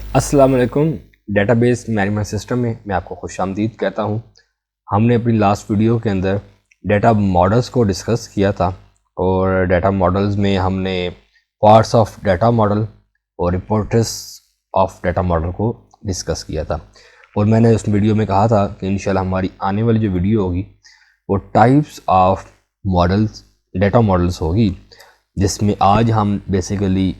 अस्सलाम वालेकुम। Database management system में मैं आपको खुशामदीद कहता हूं। हमने अपनी लास्ट वीडियो के अंदर डेटा मॉडल्स को डिस्कस किया था और डेटा मॉडल्स में हमने पार्ट्स ऑफ डेटा मॉडल और इंपॉर्टेंस ऑफ डेटा मॉडल को डिस्कस किया था। और मैंने उस वीडियो में कहा था कि इंशाल्लाह हमारी आने वाली जो वीडियो होगी वो types of models data models होगी, जिसमें आज हम बेसिकली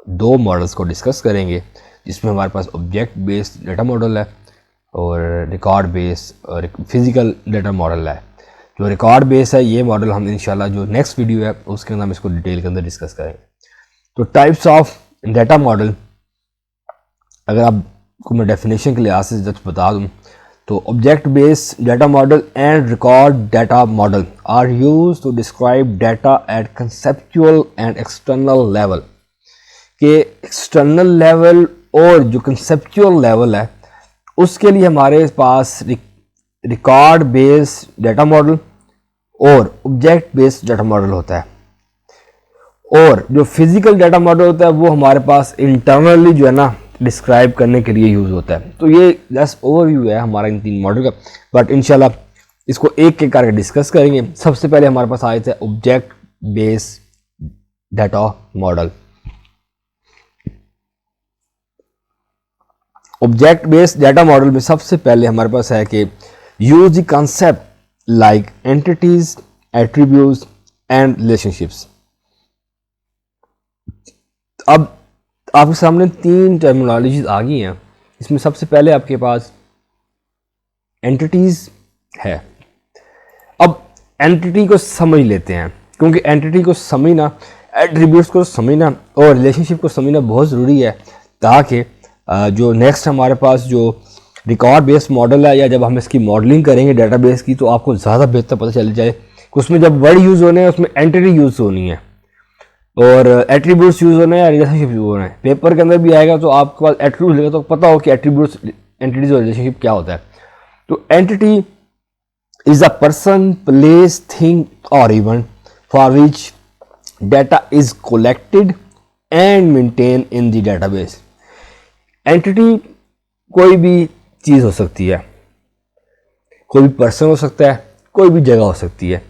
दो मॉडल्स को डिस्कस करेंगे, जिसमें हमारे पास ऑब्जेक्ट बेस्ड डेटा मॉडल है और रिकॉर्ड बेस्ड और फिज़िकल डेटा मॉडल है। जो रिकॉर्ड बेस है ये मॉडल हम इंशाल्लाह जो नेक्स्ट वीडियो है उसके अंदर हम इसको डिटेल के अंदर डिस्कस करेंगे। तो टाइप्स ऑफ डेटा मॉडल, अगर आपको मैं डेफिनेशन के लिहाज से जब बता दूँ तो object based data model and record data model are used to describe data at conceptual and external level. के एक्सटर्नल लेवल और जो कंसेप्चुअल लेवल है उसके लिए हमारे पास रिकॉर्ड बेस्ड डेटा मॉडल और ऑब्जेक्ट बेस्ड डेटा मॉडल होता है, और जो फिजिकल डेटा मॉडल होता है वो हमारे पास इंटरनली जो है ना डिस्क्राइब करने के लिए यूज़ होता है। तो ये जस्ट ओवरव्यू है हमारा इन तीन मॉडल का, बट इंशाल्लाह इसको एक एक करके डिस्कस करेंगे। सबसे पहले हमारे पास आए थे object based data model. Object based data model में सबसे पहले हमारे पास है कि use the concept like entities, attributes and relationships. अब आपके सामने तीन टर्मिनोलॉजीज आ गई हैं। इसमें सबसे पहले आपके पास एंटिटीज है। अब एंटिटी को समझ लेते हैं, क्योंकि एंटिटी को समझना, एट्रीब्यूट्स को समझना और रिलेशनशिप को समझना बहुत ज़रूरी है, ताकि जो नेक्स्ट हमारे पास जो रिकॉर्ड बेस्ड मॉडल है या जब हम इसकी मॉडलिंग करेंगे डेटाबेस की तो आपको ज़्यादा बेहतर पता चल जाए कि उसमें जब वर्ड यूज़ होने हैं उसमें एंटिटी यूज़ होनी है और एट्रीब्यूट्स यूज़ होने हैं या रिलेशनशिप यूज़ होना है। पेपर के अंदर भी आएगा तो आपके पास एट्रीब्यूट लेगा तो पता हो कि एट्रीब्यूट्स, एंटिटीज और रिलेशनशिप क्या होता है। तो entity is a person, place, thing और event for which data is collected and maintain in the database. Entity कोई भी चीज़ हो सकती है, कोई भी पर्सन हो सकता है, कोई भी जगह हो सकती है।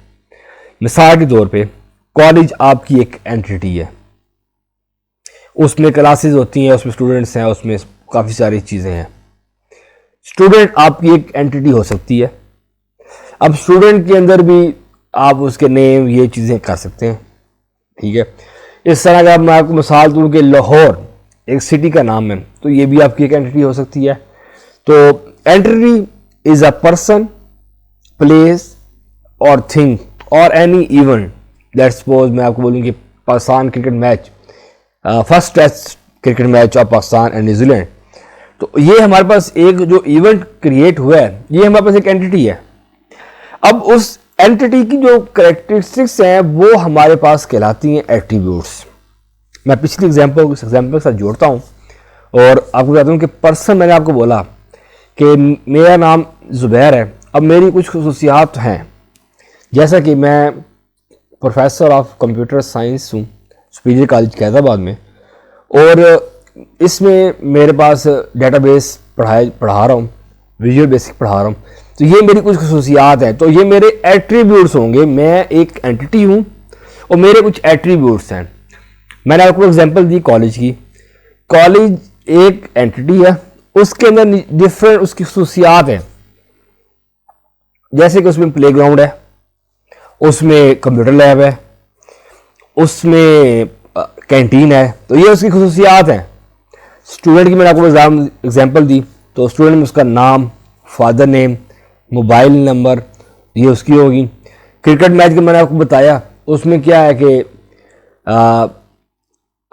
मिसाल के तौर पे कॉलेज आपकी एक एंटिटी है, उसमें क्लासेस होती हैं, उसमें स्टूडेंट्स हैं, उसमें काफ़ी सारी चीज़ें हैं। स्टूडेंट आपकी एक एंटिटी हो सकती है। अब स्टूडेंट के अंदर भी आप उसके नेम ये चीज़ें कर सकते हैं, ठीक है। इस तरह अगर मैं आपको मिसाल दूँ कि लाहौर एक सिटी का नाम है तो ये भी आपकी एक एंटिटी हो सकती है। तो entity is a person, place और थिंग और एनी इवेंट। लेट्स सपोज मैं आपको बोलूँ कि Pakistan cricket match, first test cricket match of Pakistan and New Zealand, तो ये हमारे पास एक जो इवेंट क्रिएट हुआ है ये हमारे पास एक एंटिटी है। अब उस एंटिटी की जो कैरेक्टरिस्टिक्स हैं वो हमारे पास कहलाती हैं एट्रीब्यूट्स। मैं पिछली एग्जाम्पल के साथ जोड़ता हूँ और आपको बताता हूँ कि पर्सन, मैंने आपको बोला कि मेरा नाम ज़ुबैर है। अब मेरी कुछ खुसूसियात हैं, जैसा कि मैं प्रोफेसर ऑफ कंप्यूटर साइंस हूँ सुपीरियर कॉलेज कैदाबाद में, और इसमें मेरे पास डेटाबेस पढ़ा रहा हूँ, विजुअल बेसिक पढ़ा रहा हूँ। तो ये मेरी कुछ खुसूसियात हैं, तो ये मेरे एट्रीब्यूट्स होंगे। मैं एक एंटिटी हूँ और मेरे कुछ एट्रीब्यूट्स हैं। मैंने आपको एग्जांपल दी कॉलेज की। कॉलेज एक एंटिटी है, उसके अंदर डिफरेंट उसकी खुसूसियात हैं, जैसे कि उसमें प्लेग्राउंड है, उसमें कंप्यूटर लैब है, उसमें कैंटीन है। तो ये उसकी खुसूसियात हैं। स्टूडेंट की मैंने आपको एग्जांपल दी, तो स्टूडेंट में उसका नाम, फादर नेम, मोबाइल नंबर, ये उसकी होगी। क्रिकेट मैच का मैंने आपको बताया, उसमें क्या है कि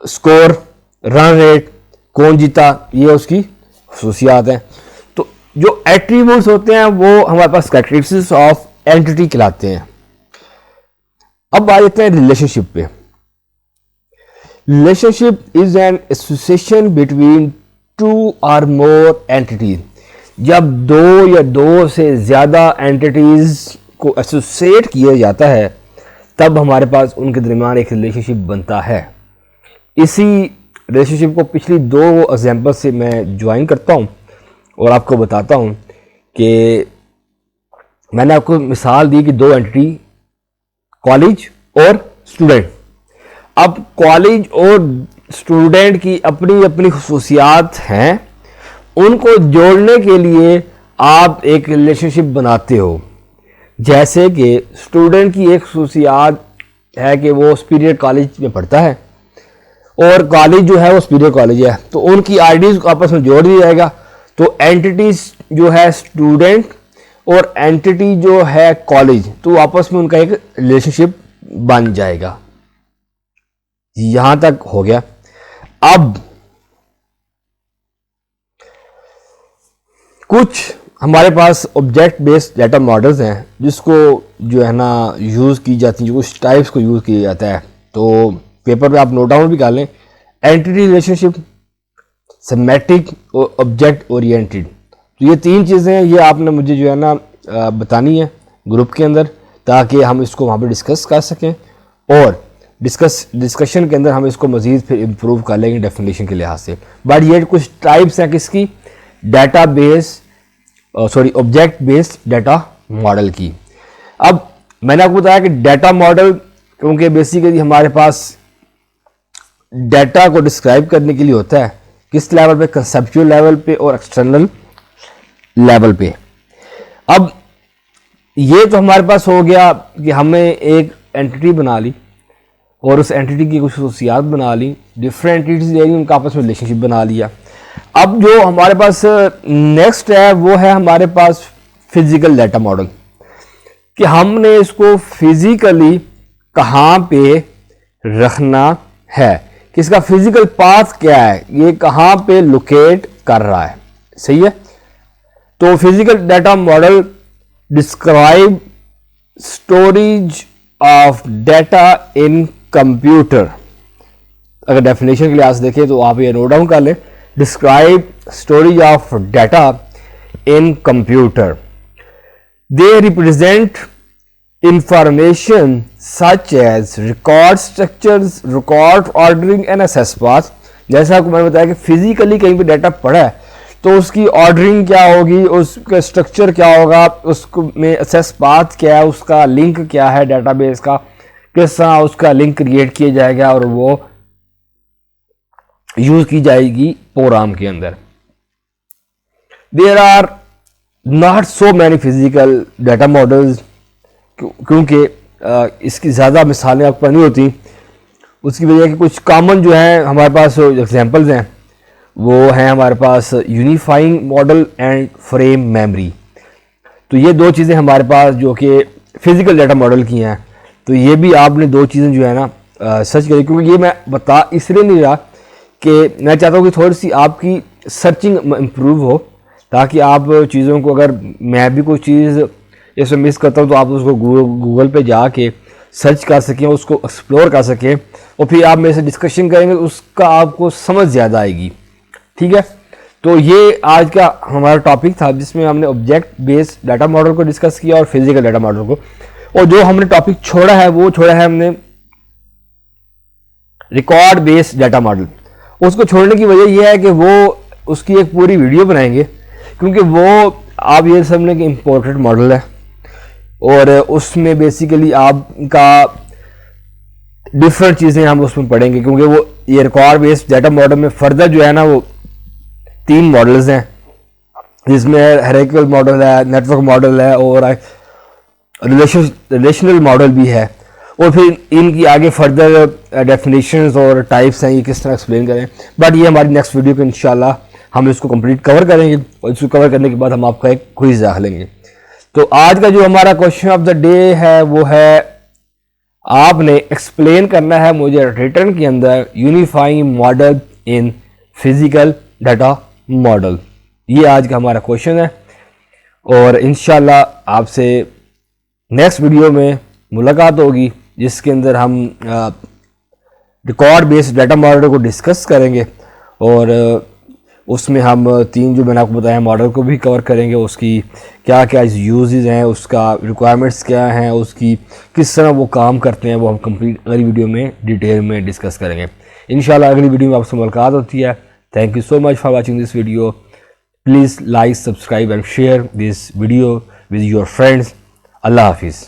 स्कोर, रन रेट, कौन जीता, ये उसकी खुसूसियात हैं। तो जो एट्रीब्यूट्स होते हैं वो हमारे पास कैरेक्टरिस्टिक्स ऑफ एंटिटी कहलाते हैं। अब आ जाते हैं रिलेशनशिप पे। Relationship is an association between two और मोर एंटिटीज। जब दो या दो से ज़्यादा एंटिटीज को एसोसिएट किया जाता है तब हमारे पास उनके दरमियान एक रिलेशनशिप बनता है। इसी रिलेशनशिप को पिछली 2 एग्जांपल से मैं ज्वाइन करता हूँ और आपको बताता हूँ कि मैंने आपको मिसाल दी कि 2 एंटिटी, कॉलेज और स्टूडेंट। अब कॉलेज और स्टूडेंट की अपनी अपनी खुसूसियात हैं, उनको जोड़ने के लिए आप एक रिलेशनशिप बनाते हो। जैसे कि स्टूडेंट की एक खुसूसियात है कि वो सुपीरियर कॉलेज में पढ़ता है और कॉलेज जो है वो सुपीरियर कॉलेज है, तो उनकी आईडीज को आपस में जोड़ दिया जाएगा। तो एंटिटीज जो है स्टूडेंट और एंटिटी जो है कॉलेज, तो आपस में उनका एक रिलेशनशिप बन जाएगा। यहां तक हो गया। अब कुछ हमारे पास ऑब्जेक्ट बेस्ड डाटा मॉडल्स हैं जिसको जो है ना यूज़ की जाती है, जो कुछ टाइप्स को यूज़ किया जाता है। तो पेपर पे आप नोट डाउन भी कर लें। एंटिटी रिलेशनशिप, सेमेटिक और ऑब्जेक्ट ओरिएंटेड। तो ये 3 चीज़ें हैं, ये आपने मुझे जो है ना बतानी है ग्रुप के अंदर, ताकि हम इसको वहाँ पे डिस्कस कर सकें और डिस्कशन के अंदर हम इसको मज़ीद फिर इम्प्रूव कर लेंगे डेफिनेशन के लिहाज से। बट ये कुछ टाइप्स हैं किसकी, data base object based data model की। अब मैंने आपको बताया कि डाटा मॉडल, क्योंकि बेसिकली हमारे पास डाटा को डिस्क्राइब करने के लिए होता है किस लेवल पे, कंसेप्चुअल लेवल पे और एक्सटर्नल लेवल पे। अब ये तो हमारे पास हो गया कि हमने एक एंटिटी बना ली और उस एंटिटी की कुछ खुसूसियात बना ली, डिफरेंट एंटिटीज ले ली, उनका आपस में रिलेशनशिप बना लिया। अब जो हमारे पास नेक्स्ट है वो है हमारे पास फिजिकल डाटा मॉडल, कि हमने इसको फिजिकली कहाँ पे रखना है, कि इसका फिजिकल पाथ क्या है, ये कहाँ पे लोकेट कर रहा है। सही है। तो physical data model describe storage of data in computer. अगर डेफिनेशन के लिहाज से देखें तो आप ये नोट डाउन कर लें, describe storage of data in computer. They represent information such as record structures, record ordering and access path। जैसा आपको मैंने बताया कि फिजिकली कहीं पे डाटा पड़ा है तो उसकी ऑर्डरिंग क्या होगी, उसका स्ट्रक्चर क्या होगा, उसको में एक्सेस पाथ क्या है, उसका लिंक क्या है डेटाबेस का, किस तरह उसका लिंक क्रिएट किया जाएगा और वो यूज की जाएगी प्रोग्राम के अंदर। There are not so many physical data models, क्योंकि इसकी ज़्यादा मिसालें आपको नहीं होती। उसकी वजह कि कुछ कॉमन जो है हमारे पास एग्जांपल्स हैं वो हैं हमारे पास unifying model and frame memory. तो ये 2 चीज़ें हमारे पास जो कि फिजिकल डाटा मॉडल की हैं। तो ये भी आपने 2 चीज़ें जो है ना सर्च करी, क्योंकि ये मैं बता इसलिए नहीं रहा कि मैं चाहता हूँ कि थोड़ी सी आपकी सर्चिंग इम्प्रूव हो, ताकि आप चीज़ों को, अगर मैं भी कोई चीज़ इसमें मिस करता हूँ तो आप उसको गूगल पे जाके सर्च कर सकें, उसको एक्सप्लोर कर सकें और फिर आप मेरे से डिस्कशन करेंगे तो उसका आपको समझ ज़्यादा आएगी। ठीक है। तो ये आज का हमारा टॉपिक था जिसमें हमने ऑब्जेक्ट बेस्ड डाटा मॉडल को डिस्कस किया और फिजिकल डाटा मॉडल को। और जो हमने टॉपिक छोड़ा है वो छोड़ा है हमने रिकॉर्ड बेस्ड डाटा मॉडल। उसको छोड़ने की वजह यह है कि वो उसकी एक पूरी वीडियो बनाएंगे, क्योंकि वो आप ये समझ कि इम्पोर्टेड मॉडल है और उसमें बेसिकली आपका डिफरेंट चीज़ें हम उसमें पढ़ेंगे, क्योंकि वो ये रिकॉर्ड बेस्ड डाटा मॉडल में फर्दर जो है ना वो 3 मॉडल्स हैं, जिसमें हायरार्किकल मॉडल है, नेटवर्क मॉडल है और रिलेशनल मॉडल भी है। और फिर इनकी आगे फर्दर डेफिनेशंस और टाइप्स हैं, ये किस तरह एक्सप्लेन करें। बट ये हमारी नेक्स्ट वीडियो को इंशाल्लाह हम इसको कंप्लीट कवर करेंगे और इसको कवर करने के बाद हम आपका एक क्विज रख लेंगे। तो आज का जो हमारा क्वेश्चन ऑफ द डे है वो है, आपने एक्सप्लेन करना है मुझे रिटर्न के अंदर unifying model in physical data model. ये आज का हमारा क्वेश्चन है और इंशाल्लाह आपसे नेक्स्ट वीडियो में मुलाकात होगी जिसके अंदर हम रिकॉर्ड बेस्ड डाटा मॉडल को डिस्कस करेंगे और उसमें हम 3 जो मैंने आपको बताया मॉडल को भी कवर करेंगे, उसकी क्या क्या यूजेस हैं, उसका रिक्वायरमेंट्स क्या हैं, उसकी किस तरह वो काम करते हैं, वो हम कंप्लीट अगली वीडियो में डिटेल में डिस्कस करेंगे। इंशाल्लाह अगली वीडियो में आपसे मुलाकात होती है। Thank you so much for watching this video. Please like, subscribe and share this video with your friends. अल्लाह हाफिज़।